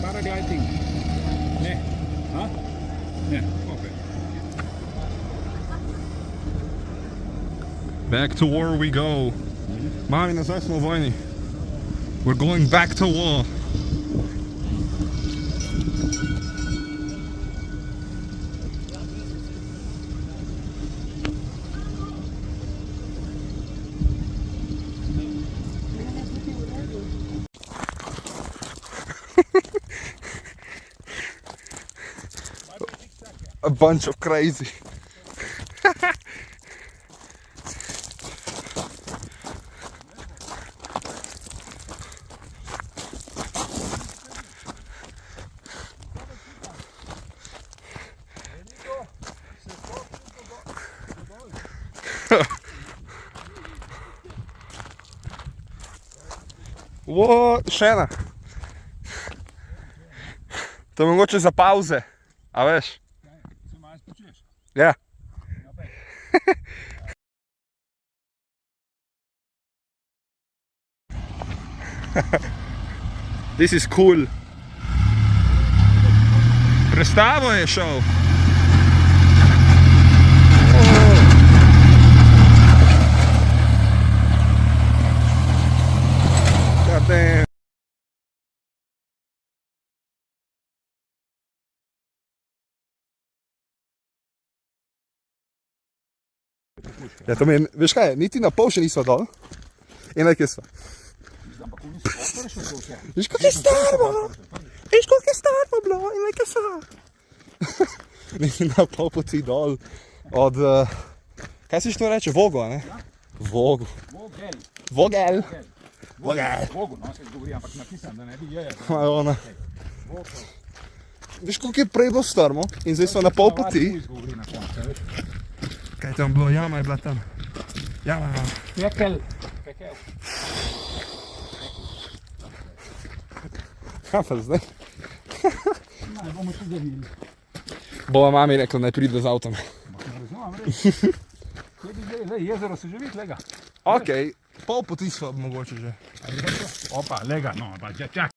paragliding. Ne. Ha? Ne, okay. Back to war we go. Mami, nazaj smo v vojni. We're going back to war. A bunch of crazy. Še ena. To je mogoče za pauze, a veš? Se malo spočuješ? Ja. This is cool. Predstavo je šel. Ja, to meni, veš kaj, niti na pol še nisva dol. In nekaj sva. Veš, koliko je starbo? Veš, koliko je starbo bilo? In nekaj sva. Niti na pol poti dol od... Kaj si što reče? Vogel, ne? Vogel. Vogel. Vogel. Vogel, no, se govori, ampak napisam, da ne bi je. Ona. Veš, koliko je prej bilo strmo? In zdaj sva na pol poti. Kaj tam bilo? Jama je bila tam. Jama. Pekel. Kaj pa zdaj? Ne bomo še zavili. Bova mami rekla, naj pride z avtom. Razumem, reči. Zdaj, jezero se že vidi, lega. Okej, pol poti sva mogoče že. Opa, lega, no, pa čak.